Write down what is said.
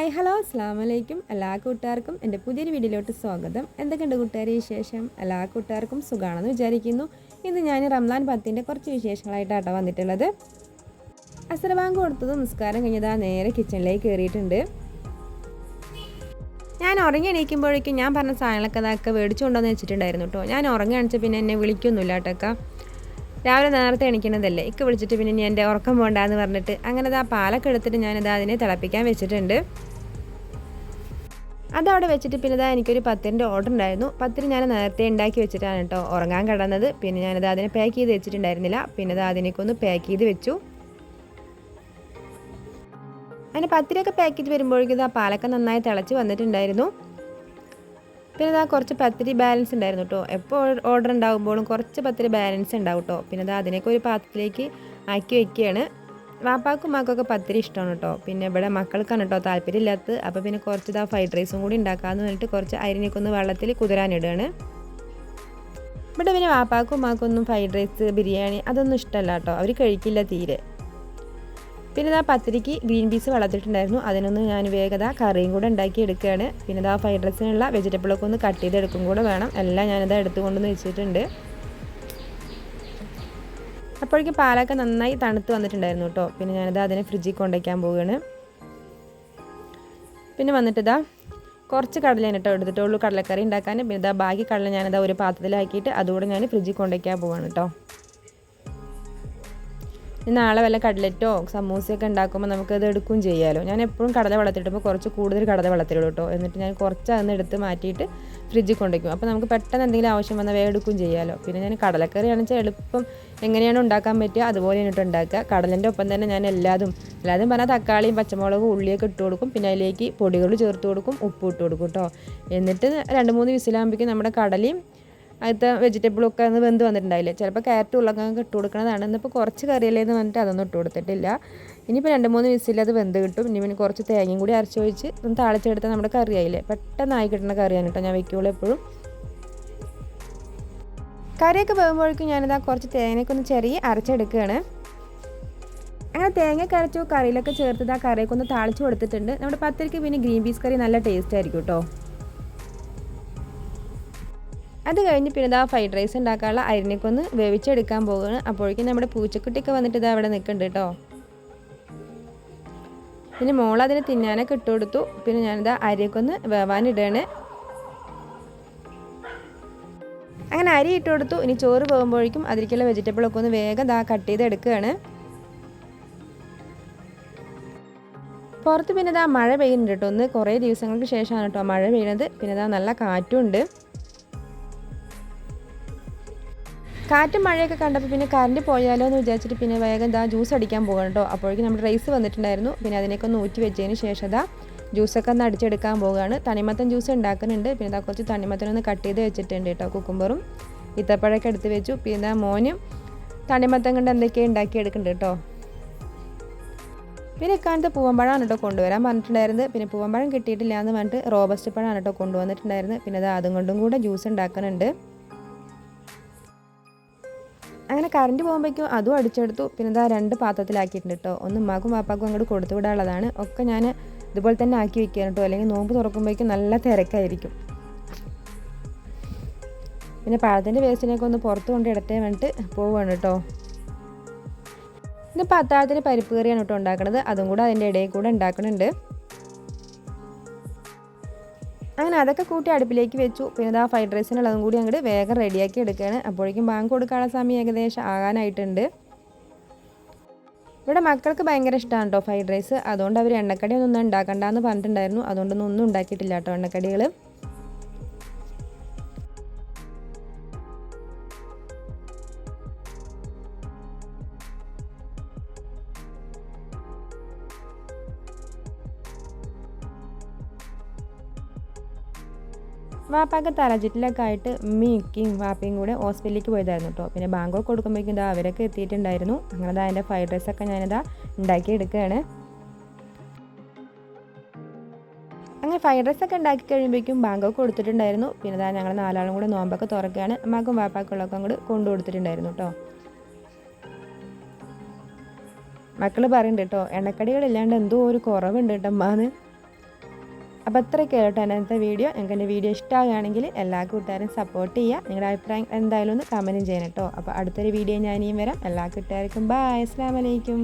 Hi hello അസ്സലാമു അലൈക്കും. എല്ലാ കൂട്ടുകാർക്കും എൻ്റെ പുതിയൊരു വീഡിയോയിലോട്ട് സ്വാഗതം. എന്തൊക്കെയുണ്ട് കൂട്ടുകാരെ വിശേഷം? എല്ലാ കൂട്ടുകാർക്കും സുഖമാണെന്ന് വിചാരിക്കുന്നു. ഇന്ന് ഞാൻ റംസാൻ 10-ൻ്റെ കുറച്ച് വിശേഷങ്ങളായിട്ടാണ് വന്നിട്ടുള്ളത്. അസർ ബാങ്ക് കൊടുത്തതും നിസ്കാരം കഴിഞ്ഞതാ നേരെ കിച്ചണിലേക്ക് കയറിയിട്ടുണ്ട്. ഞാൻ ഉറങ്ങി എണീക്കുമ്പോഴേക്കും ഞാൻ പറഞ്ഞ സാധനങ്ങളൊക്കെ അതൊക്കെ മേടിച്ചു കൊണ്ടുവന്ന് വെച്ചിട്ടുണ്ടായിരുന്നു കേട്ടോ. ഞാൻ ഉറങ്ങി കാണിച്ച പിന്നെ എന്നെ വിളിക്കൊന്നുമില്ല കേട്ടൊക്കെ. രാവിലെ നേരത്തെ എണീക്കണതല്ലേ, ഇക്ക് വിളിച്ചിട്ട് പിന്നെ ഞാൻ എൻ്റെ ഉറക്കം പോകണ്ടെന്ന് പറഞ്ഞിട്ട് അങ്ങനെ ആ പാലൊക്കെ എടുത്തിട്ട് ഞാനിത് അതിനെ തിളപ്പിക്കാൻ വെച്ചിട്ടുണ്ട്. അതവിടെ വെച്ചിട്ട് പിന്നെ ഇതാ എനിക്കൊരു പത്തിരിൻ്റെ ഓർഡർ ഉണ്ടായിരുന്നു. പത്തിരി ഞാൻ നേരത്തെ ഉണ്ടാക്കി വെച്ചിട്ടാണ് കേട്ടോ ഉറങ്ങാൻ കിടന്നത്. പിന്നെ ഞാനിത് അതിനെ പാക്ക് ചെയ്ത് വെച്ചിട്ടുണ്ടായിരുന്നില്ല. പിന്നെ ഇത് അതിനേക്കൊന്ന് പാക്ക് ചെയ്ത് വെച്ചു. അതിന് പത്തിരിയൊക്കെ പാക്ക് ചെയ്ത് വരുമ്പോഴേക്കും ആ പാലൊക്കെ നന്നായി തിളച്ച് വന്നിട്ടുണ്ടായിരുന്നു. പിന്നെ ഇതാ കുറച്ച് പത്തിരി ബാലൻസ് ഉണ്ടായിരുന്നു കേട്ടോ. എപ്പോൾ ഓർഡർ ഉണ്ടാകുമ്പോഴും കുറച്ച് പത്തിരി ബാലൻസ് ഉണ്ടാവും കേട്ടോ. പിന്നെ ഇതാ അതിനൊക്കെ ഒരു പാത്രത്തിലേക്ക് ആക്കി വെക്കുകയാണ്. വാപ്പാക്കും ഉമ്മാക്കൊക്കെ പത്തിരി ഇഷ്ടമാണ് കേട്ടോ. പിന്നെ ഇവിടെ മക്കൾക്കാണ് കേട്ടോ താല്പര്യമില്ലാത്തത്. അപ്പോൾ പിന്നെ കുറച്ച് ഇതാ ഫ്രൈഡ് റൈസും കൂടി ഉണ്ടാക്കാമെന്ന് പറഞ്ഞിട്ട് കുറച്ച് അരിനൊക്കെ ഒന്ന് വെള്ളത്തിൽ കുതിരാനിടുകയാണ്. ഇവിടെ പിന്നെ വാപ്പാക്കും ഉമ്മാക്കൊന്നും ഫ്രൈഡ് റൈസ് ബിരിയാണി അതൊന്നും ഇഷ്ടമല്ല കേട്ടോ. അവർ കഴിക്കില്ല തീരെ. പിന്നെ ഇതാ പത്തിരിക്ക് ഗ്രീൻ പീസ് വളർത്തിയിട്ടുണ്ടായിരുന്നു. അതിനൊന്ന് ഞാൻ വേഗത കറിയും കൂടെ ഉണ്ടാക്കി എടുക്കുകയാണ്. പിന്നെ ഇതാ ഫ്രൈഡ് റൈസിനുള്ള വെജിറ്റബിളൊക്കെ ഒന്ന് കട്ട് ചെയ്തെടുക്കും കൂടെ വേണം. എല്ലാം ഞാനിതാ എടുത്തുകൊണ്ടൊന്ന് വെച്ചിട്ടുണ്ട്. അപ്പോഴേക്കും പാലൊക്കെ നന്നായി തണുത്ത് വന്നിട്ടുണ്ടായിരുന്നു കേട്ടോ. പിന്നെ ഞാനിതാ അതിനെ ഫ്രിഡ്ജിൽ കൊണ്ടുവയ്ക്കാൻ പോവുകയാണ്. പിന്നെ വന്നിട്ട് ഇതാ കുറച്ച് കടലയാണ് കേട്ടോ എടുത്തിട്ടുള്ളൂ കടലക്കറി ഉണ്ടാക്കാൻ. പിന്നെ ഇതാ ബാക്കി കടല ഞാനിതാ ഒരു പാത്രത്തിലാക്കിയിട്ട് അതുകൂടെ ഞാൻ ഫ്രിഡ്ജിൽ കൊണ്ടുവയ്ക്കാൻ പോവുകയാണ് കേട്ടോ. നാളെ വല്ല കട്ലറ്റോ സമൂസയൊക്കെ ഉണ്ടാക്കുമ്പോൾ നമുക്കത് എടുക്കുകയും ചെയ്യാമല്ലോ. ഞാൻ എപ്പോഴും കടല വെള്ളത്തിടുമ്പോൾ കുറച്ച് കൂടുതൽ കടല വെള്ളത്തിലിടും കേട്ടോ. എന്നിട്ട് ഞാൻ കുറച്ച് അതൊന്ന് എടുത്ത് മാറ്റിയിട്ട് ഫ്രിഡ്ജിൽ കൊണ്ടുവയ്ക്കും. അപ്പോൾ നമുക്ക് പെട്ടെന്ന് എന്തെങ്കിലും ആവശ്യം വന്നാൽ വേഗം എടുക്കുകയും ചെയ്യാമല്ലോ. പിന്നെ ഞാൻ കടലക്കറി ആണെന്ന് വെച്ചാൽ എളുപ്പം എങ്ങനെയാണ് ഉണ്ടാക്കാൻ പറ്റുക അതുപോലെയാണ് ഇട്ട് ഉണ്ടാക്കുക. കടലിൻ്റെ ഒപ്പം തന്നെ ഞാൻ എല്ലാതും പറഞ്ഞാൽ തക്കാളിയും പച്ചമുളകും ഉള്ളിയൊക്കെ ഇട്ട് കൊടുക്കും. പിന്നെ അതിലേക്ക് പൊടികൾ ചേർത്ത് കൊടുക്കും, ഉപ്പ് ഇട്ട് കൊടുക്കും കേട്ടോ. എന്നിട്ട് 2-3 വിസിലാകുമ്പോഴേക്കും നമ്മുടെ കടലയും അടുത്ത വെജിറ്റബിളൊക്കെ ഒന്ന് വെന്ത് വന്നിട്ടുണ്ടായില്ലേ. ചിലപ്പോൾ ക്യാരറ്റ് ഉരുളക്കിഴങ്ങ് ഇട്ട് കൊടുക്കണതാണ്. ഇന്നിപ്പോൾ കുറച്ച് കറിയല്ലേ എന്ന് പറഞ്ഞിട്ട് അതൊന്നും ഇട്ട് കൊടുത്തിട്ടില്ല. ഇനിയിപ്പോൾ 2-3 വിസിൽ അത് വെന്ത് കിട്ടും. ഇനി പിന്നെ കുറച്ച് തേങ്ങയും കൂടി അരച്ചൊഴിച്ച് ഒന്ന് താളിച്ചെടുത്താൽ നമ്മുടെ കറി ആയില്ലേ. പെട്ടെന്നായി കിട്ടുന്ന കറിയാണ് കേട്ടോ ഞാൻ വയ്ക്കുള്ളൂ എപ്പോഴും. കറിയൊക്കെ വേകുമ്പോഴേക്കും ഞാനിതാ കുറച്ച് തേങ്ങയൊക്കെ ഒന്ന് ചെറിയ അരച്ചെടുക്കുകയാണ്. അങ്ങനെ തേങ്ങ അരച്ചു കറിയിലൊക്കെ ചേർത്ത് ആ കറിയൊക്കെ ഒന്ന് താളിച്ച് കൊടുത്തിട്ടുണ്ട്. നമ്മുടെ പത്തിരിക്ക് പിന്നെ ഗ്രീൻ പീസ് കറി നല്ല ടേസ്റ്റ് ആയിരിക്കും കേട്ടോ. അത് കഴിഞ്ഞ് പിന്നെ ഇതാ ഫ്രൈഡ് റൈസ് ഉണ്ടാക്കാനുള്ള അരിനൊക്കെ ഒന്ന് വേവിച്ചെടുക്കാൻ പോകുകയാണ്. അപ്പോഴേക്കും നമ്മുടെ പൂച്ചക്കുട്ടിയൊക്കെ വന്നിട്ട് ഇതാ അവിടെ നിൽക്കുന്നുണ്ട് കേട്ടോ. പിന്നെ മോളതിന് തിന്നാനൊക്കെ ഇട്ട് കൊടുത്തു. പിന്നെ ഞാനിതാ അരിയൊക്കെ ഒന്ന് വേവാനിടുകയാണ്. അങ്ങനെ അരി ഇട്ട് കൊടുത്തു. ഇനി ചോറ് പോകുമ്പോഴേക്കും അതിലേക്കുള്ള വെജിറ്റബിളൊക്കെ ഒന്ന് വേഗം ഇതാ കട്ട് ചെയ്ത് എടുക്കുകയാണ്. പുറത്ത് പിന്നെ ഇതാ മഴ പെയ്യുന്നുണ്ട് കേട്ടോ. ഒന്ന് കുറേ ദിവസങ്ങൾക്ക് ശേഷമാണ് കേട്ടോ മഴ പെയ്യുന്നത്. പിന്നെ ഇതാ നല്ല കാറ്റും ഉണ്ട്. കാറ്റും മഴയൊക്കെ കണ്ടപ്പോൾ പിന്നെ കറണ്ട് പോയാലോ എന്ന് വിചാരിച്ചിട്ട് പിന്നെ വേഗം ഇതാ ജ്യൂസ് അടിക്കാൻ പോകണം കേട്ടോ. അപ്പോഴേക്കും നമ്മുടെ റൈസ് വന്നിട്ടുണ്ടായിരുന്നു. പിന്നെ അതിനൊക്കെ ഒന്ന് ഊറ്റി വെച്ചതിന് ശേഷം ഇതാ ജ്യൂസൊക്കെ ഒന്ന് അടിച്ചെടുക്കാൻ പോവുകയാണ്. തണിമത്തൻ ജ്യൂസ് ഉണ്ടാക്കുന്നുണ്ട്. പിന്നെ ഇതാ കുറച്ച് തണിമത്തനൊന്ന് കട്ട് ചെയ്ത് വെച്ചിട്ടുണ്ട് കേട്ടോ. കുക്കുംബറും ഈത്തപ്പഴമൊക്കെ എടുത്ത് വെച്ചു. പിന്നെ മോനും തണിമത്തൻ കൊണ്ട് എന്തൊക്കെയാണ് ഉണ്ടാക്കിയെടുക്കുന്നുണ്ട് കേട്ടോ. പിന്നെ ഇക്കാലത്ത് പൂവമ്പഴമാണ് കേട്ടോ കൊണ്ടുവരാൻ പറഞ്ഞിട്ടുണ്ടായിരുന്നത്. പിന്നെ പൂവമ്പഴം കിട്ടിയിട്ടില്ല എന്ന് പറഞ്ഞിട്ട് റോബസ്റ്റ് പഴമാണ് കേട്ടോ കൊണ്ടുവന്നിട്ടുണ്ടായിരുന്നത്. പിന്നെ അത് അതും കൊണ്ടും കൂടെ ജ്യൂസ് ഉണ്ടാക്കുന്നുണ്ട്. അങ്ങനെ കറണ്ട് പോകുമ്പോഴേക്കും അതും അടിച്ചെടുത്തു. പിന്നെ ഇതാ 2 പാത്രത്തിലാക്കിയിട്ടുണ്ട് കേട്ടോ. ഒന്ന് ഉമ്മാക്കും വാപ്പാക്കും അങ്ങോട്ട് കൊടുത്തു വിടാനുള്ളതാണ്. ഒക്കെ ഞാൻ ഇതുപോലെ തന്നെ ആക്കി വെക്കുകയാണ് കേട്ടോ. അല്ലെങ്കിൽ നോമ്പ് തുറക്കുമ്പോഴേക്കും നല്ല തിരക്കായിരിക്കും. പിന്നെ പഴത്തിൻ്റെ വേസ്റ്റിനൊക്കെ ഒന്ന് പുറത്ത് കൊണ്ട് ഇടത്തേ വേണ്ടിയിട്ട് പോവുകയാണ് കേട്ടോ. ഇന്നിപ്പോൾ അത്താഴത്തിന് പരിപ്പ് കറിയാണ് കേട്ടോ ഉണ്ടാക്കുന്നത്. അതും കൂടെ അതിൻ്റെ ഇടയിൽ കൂടെ ഉണ്ടാക്കുന്നുണ്ട്. അങ്ങനെ അതൊക്കെ കൂട്ടി അടുപ്പിലേക്ക് വെച്ചു. പിന്നെ ഇതാ ഫ്രൈഡ് റൈസിനുള്ളതും കൂടി അങ്ങോട്ട് വേഗം റെഡിയാക്കി എടുക്കുകയാണ്. അപ്പോഴേക്കും ബാങ്ക് കൊടുക്കാനുള്ള സമയം ഏകദേശം ആകാനായിട്ടുണ്ട്. ഇവിടെ മക്കൾക്ക് ഭയങ്കര ഇഷ്ടമാണ് കേട്ടോ ഫ്രൈഡ് റൈസ്. അതുകൊണ്ട് അവർ എണ്ണക്കടി ഒന്നും ഉണ്ടാക്കണ്ടെന്ന് പറഞ്ഞിട്ടുണ്ടായിരുന്നു. അതുകൊണ്ടൊന്നും ഉണ്ടാക്കിയിട്ടില്ല കേട്ടോ എണ്ണക്കടികൾ. വാപ്പാക്ക് തലചുറ്റിലൊക്കെ ആയിട്ട് ഉമ്മയും വാപ്പയും കൂടെ ഹോസ്പിറ്റലിലേക്ക് പോയതായിരുന്നു കേട്ടോ. പിന്നെ ബാങ്ക് കൊടുക്കുമ്പോഴേക്കും ഇതാ അവരൊക്കെ എത്തിയിട്ടുണ്ടായിരുന്നു. അങ്ങനെ ഇതാ അതിൻ്റെ ഫ്രൈഡ് റൈസൊക്കെ ഞാനിതാ ഉണ്ടാക്കി എടുക്കുകയാണ്. അങ്ങനെ ഫ്രൈഡ് റൈസൊക്കെ ഉണ്ടാക്കി കഴിയുമ്പോഴേക്കും ബാങ്ക് കൊടുത്തിട്ടുണ്ടായിരുന്നു. പിന്നെ ഇതാ ഞങ്ങൾ 4 ആളും കൂടെ നോമ്പൊക്കെ തുറക്കുകയാണ്. അമ്മക്കും വാപ്പാക്കുള്ളതൊക്കെ അങ്ങോട്ട് കൊണ്ടു കൊടുത്തിട്ടുണ്ടായിരുന്നു കേട്ടോ. മക്കൾ പറയുന്നുണ്ട് കേട്ടോ എണ്ണക്കടികളില്ലാണ്ട് എന്തോ ഒരു കുറവുണ്ട് കേട്ടോ അമ്മാന്ന്. അപ്പോൾ അത്രയൊക്കെ കേട്ടോ ഇന്നത്തെ വീഡിയോ. നിങ്ങൾക്ക് എൻ്റെ വീഡിയോ ഇഷ്ടമാകുകയാണെങ്കിൽ എല്ലാ കൂട്ടുകാരും സപ്പോർട്ട് ചെയ്യുക. നിങ്ങളുടെ അഭിപ്രായം എന്തായാലും ഒന്ന് കമൻറ്റും ചെയ്യണം കേട്ടോ. അപ്പോൾ അടുത്തൊരു വീഡിയോ ഞാൻ ഇനിയും വരാം. എല്ലാ കൂട്ടുകാർക്കും ബൈ, അസ്സലാമു അലൈക്കും.